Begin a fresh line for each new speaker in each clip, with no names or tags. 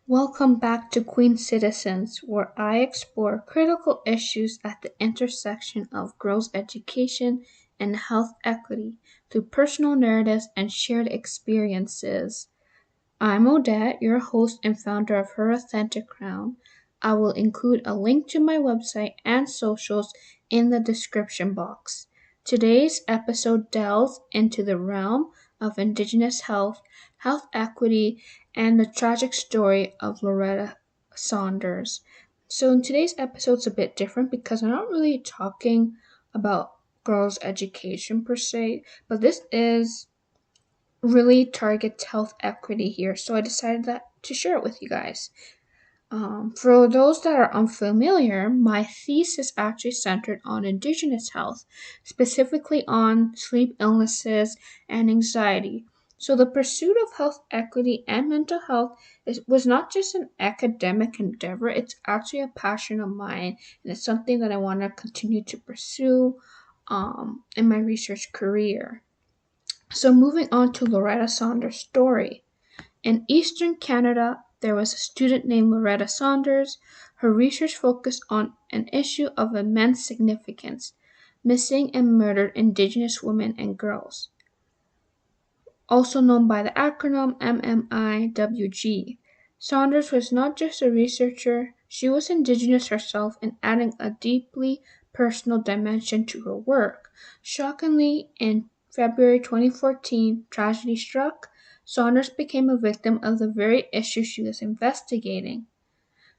Welcome back to Queen Citizens, where I explore critical issues at the intersection of girls' education and health equity through personal narratives and shared experiences. I'm Odette, your host and founder of Her Authentic Crown. I will include a link to my website and socials in the description box. Today's episode delves into the realm of Indigenous health, health equity, and the tragic story of Loretta Saunders. So, in today's episode, it's a bit different because I'm not really talking about girls' education per se, but this is really targets health equity here, so I decided to share it with you guys. For those that are unfamiliar, my thesis actually centered on Indigenous health, specifically on sleep illnesses and anxiety. So the pursuit of health equity and mental health was not just an academic endeavor, it's actually a passion of mine, and it's something that I want to continue to pursue in my research career. So moving on to Loretta Saunders' story. In Eastern Canada, there was a student named Loretta Saunders. Her research focused on an issue of immense significance: missing and murdered Indigenous women and girls, also known by the acronym MMIWG. Saunders was not just a researcher, she was Indigenous herself and adding a deeply personal dimension to her work. Shockingly, in February 2014, tragedy struck. Saunders became a victim of the very issue she was investigating.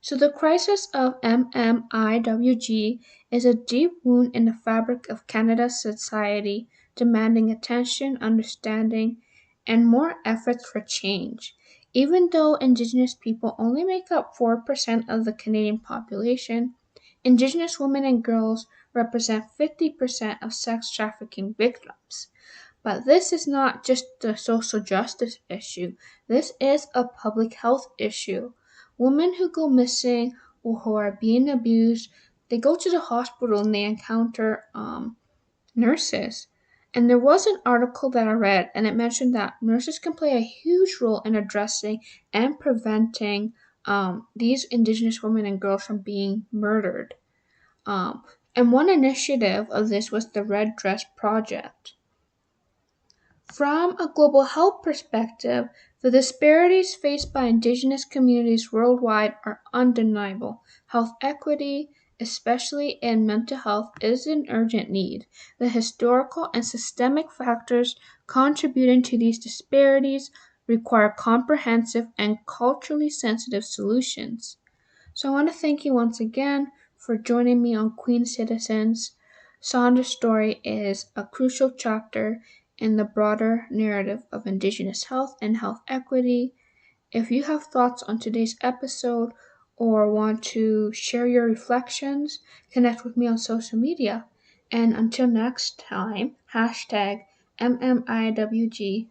So the crisis of MMIWG is a deep wound in the fabric of Canada's society, demanding attention, understanding, and more efforts for change. Even though Indigenous people only make up 4% of the Canadian population, Indigenous women and girls represent 50% of sex trafficking victims. But this is not just a social justice issue, this is a public health issue. Women who go missing or who are being abused, they go to the hospital and they encounter nurses. And there was an article that I read, and it mentioned that nurses can play a huge role in addressing and preventing these Indigenous women and girls from being murdered. Um, and one initiative of this was the Red Dress Project. From a global health perspective, the disparities faced by Indigenous communities worldwide are undeniable. Health equity, especially in mental health, is an urgent need. The historical and systemic factors contributing to these disparities require comprehensive and culturally sensitive solutions. So I want to thank you once again for joining me on Queen Citizens. Saunders' story is a crucial chapter in the broader narrative of Indigenous health and health equity. If you have thoughts on today's episode or want to share your reflections, connect with me on social media. And until next time, hashtag MMIWG.